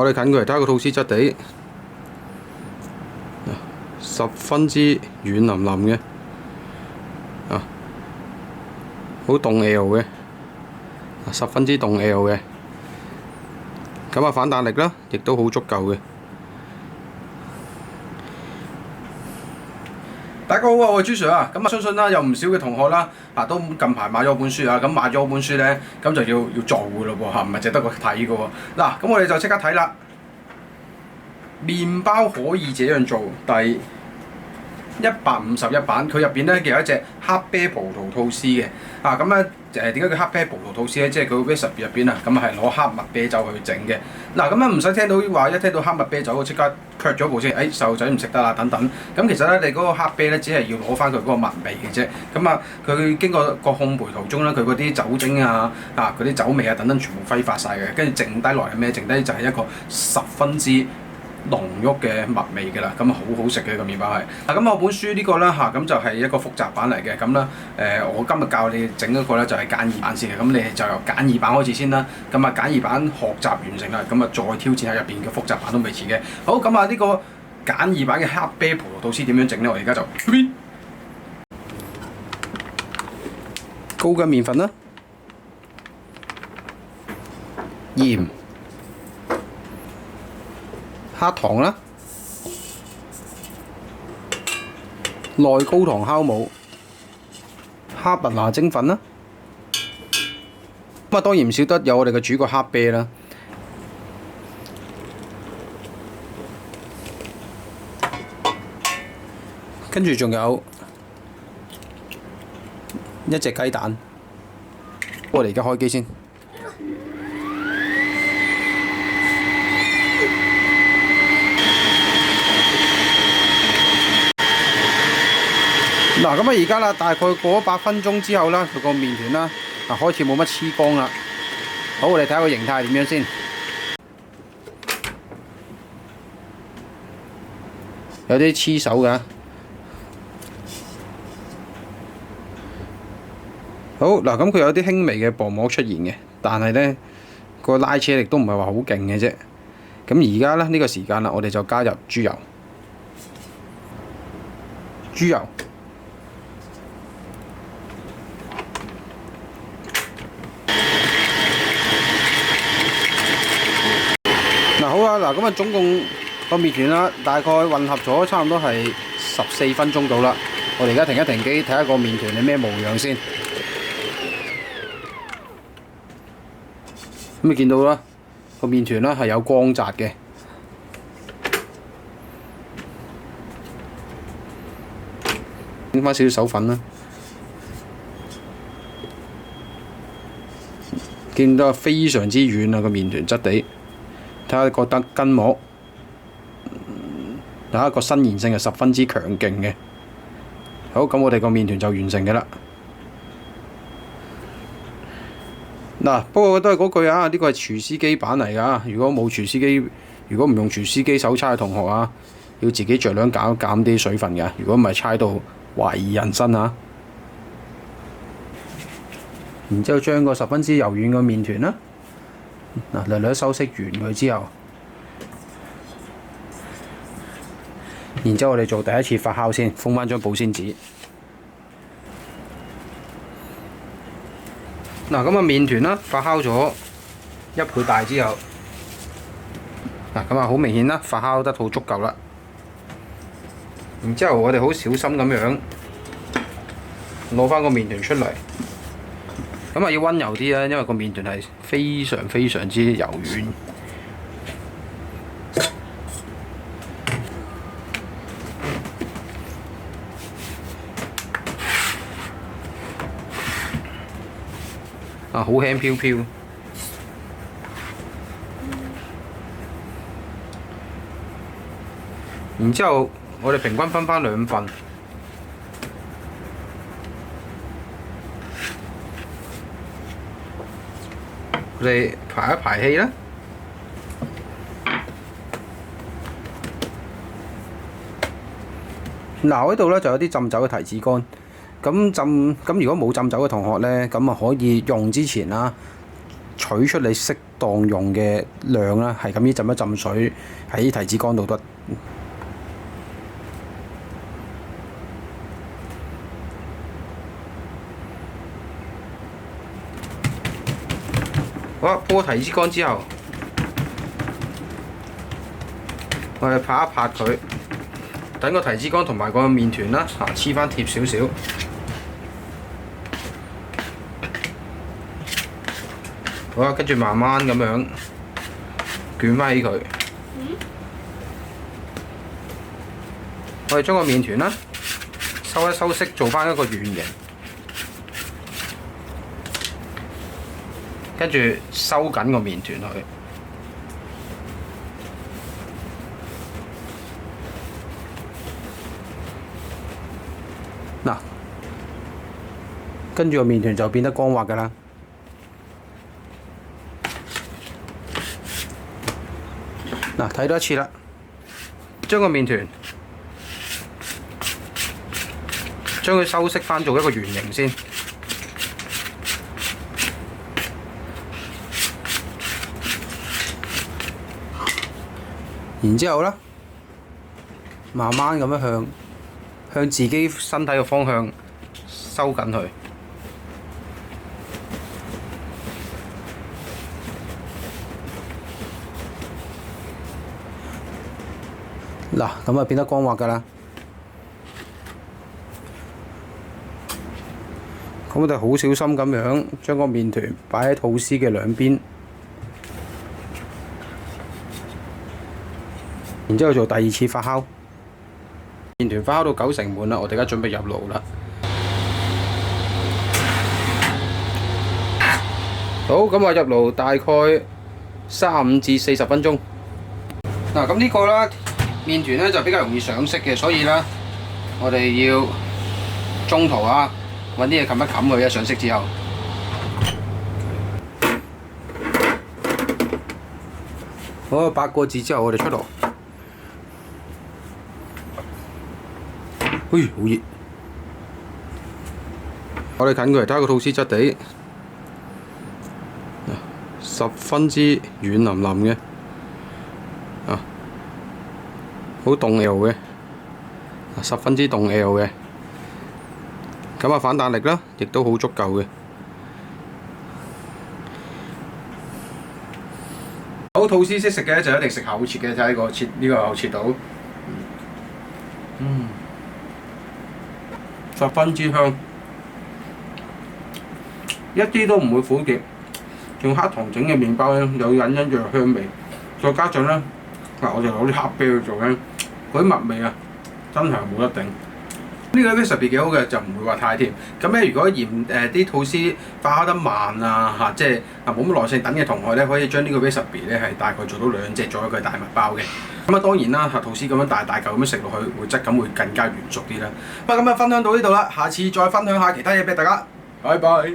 我哋近距離睇下個吐司質地，十分之軟腍腍嘅，好凍 L 嘅，十分之凍 L 嘅。咁啊，反彈力啦，亦都好足夠嘅。大家好啊，我係朱 Sir 啊。咁啊，相信啦，有唔少嘅同學啦，都近排買咗本書啊。咁買咗本書咧，咁就要做嘅咯喎，唔係淨得個睇嘅喎。嗱，咁我哋就即刻睇啦。麵包可以這樣做，第151版，佢入邊咧有一隻黑啤葡萄吐司嘅。咁咧點解叫黑啤葡萄吐司咧？即係佢 recipe 入邊啊，咁係攞黑蜜啤酒去整嘅。嗱，咁樣唔使聽到話一聽到黑蜜啤酒，即刻卻咗部先。細路仔唔食得啦，等等。咁其實咧，你嗰個黑啤咧，只係要攞翻佢嗰個蜜味嘅啫。咁啊，佢經過個烘焙途中咧，佢嗰啲酒精啊、嗰啲酒味啊等等，全部揮發晒嘅。跟住剩低落嚟咩？剩低就係一個十分之濃郁嘅蜜味嘅啦，咁好好食嘅個麵包係。咁我本書呢個啦咁就係一個複雜版嚟嘅。咁啦我今日教你整一個咧就係簡易版先嘅。咁你就由簡易版開始先啦。咁啊簡易版學習完成啦，咁啊再挑戰下入邊嘅複雜版都未遲嘅。好，咁啊呢個簡易版嘅黑啤葡萄吐司點樣整咧？我而家就高嘅麵粉啦，鹽。黑糖啦，內高糖酵母，黑麥芽精粉啦，咁啊當然唔少得有我哋嘅主角黑啤啦，跟住仲有一隻雞蛋，我哋而家開機先。嗱，咁啊而家啦，大概過咗8分鐘之後啦，佢個麵團啦，開始冇乜黐光啦。好，我哋睇下個形態點樣先。有啲黐手㗎。好，嗱，咁佢有啲輕微嘅薄膜出現嘅，但係咧個拉扯力都唔係話好勁嘅啫。咁而家咧呢個時間啦，我哋就加入豬油。好啦，咁啊總共個麵團啦，大概混合咗差唔多係14分鐘到啦。我哋而家停一停機，睇下個麵團係咩模樣先。咁你見到啦，個麵團啦係有光澤嘅。整翻少少手粉啦，見到非常之軟啊個麵團質地。睇下個筋膜，有一個伸延性係十分之強勁嘅。好，咁我哋個麵團就完成嘅啦。嗱，不過都係嗰句啊，呢個係廚師機版嚟㗎。如果冇廚師機，如果唔用廚師機手搓嘅同學啊，要自己酌量減啲水分㗎。如果唔係搓到懷疑人生啊。然之後將個十分之柔軟嘅麵團啦。略略修飾完佢之後，然之後我哋做第一次發酵先，封翻張保鮮紙。咁啊麵團啦，發酵咗1倍大之後，咁啊好明顯啦，發酵得好足夠啦。然之後我哋好小心咁樣攞翻個麵團出嚟。咁啊要溫柔啲啦，因為個麵團係非常非常之柔軟。好輕飄飄。然之後我哋平均分翻2份。我哋排一排氣啦。嗱，我呢度咧就有啲浸酒嘅提子乾。咁如果冇浸酒嘅同學咧，咁啊可以用之前啦，取出你適當用嘅量啦，係咁依浸一浸水喺提子乾度得。好啦，鋪提子乾之後，我哋拍一拍佢，等個提子乾同埋個麵團啦黐翻貼少少。好啦，跟住慢慢咁樣捲翻起佢。我哋將個麵團啦收一收色，做翻一個圓形。跟住收緊個麵團佢。嗱，跟住個麵團就變得光滑㗎啦。嗱，睇多一次啦，將個麵團將佢收飾翻做一個圓形先。然之後咧，慢慢咁樣向自己身體嘅方向收緊佢。嗱，咁啊變得光滑㗎啦。咁我哋好小心咁樣將個麵團擺喺吐司嘅兩邊。然之後做第二次發酵，麵團發酵到90%滿啦，我哋而家準備入爐啦。好，咁我入爐大概35至40分鐘。嗱，咁呢個啦，麵團咧就比較容易上色嘅，所以咧我哋要中途揾啲嘢冚一冚佢上色之後。好，8個字之後我哋出爐。好熱！我哋近佢嚟睇下個吐司質地，十分之軟腍腍嘅，好凍 L 嘅，十分之凍 L 嘅，咁反彈力啦，亦都好足夠嘅。好吐司識食嘅就一定食厚切嘅，睇下個切呢個厚切到，十分之香，一啲都唔會苦澀，用黑糖整嘅麵包咧有隱隱約香味，再加上咧我哋攞啲黑啤去做咧，嗰啲麥味真係冇得頂。呢個 recipe 幾好嘅，就唔會話太甜。咁咧，如果嫌啲吐司發酵得慢即係冇乜耐性等嘅同學咧，可以將呢個 recipe 咧係大概做到2隻左右嘅大麥包嘅。咁當然啦，吐司咁樣大嚿咁樣食落去，會質感會更加圓熟啲啦。咁分享到呢度啦，下次再分享下其他嘢俾大家。拜拜。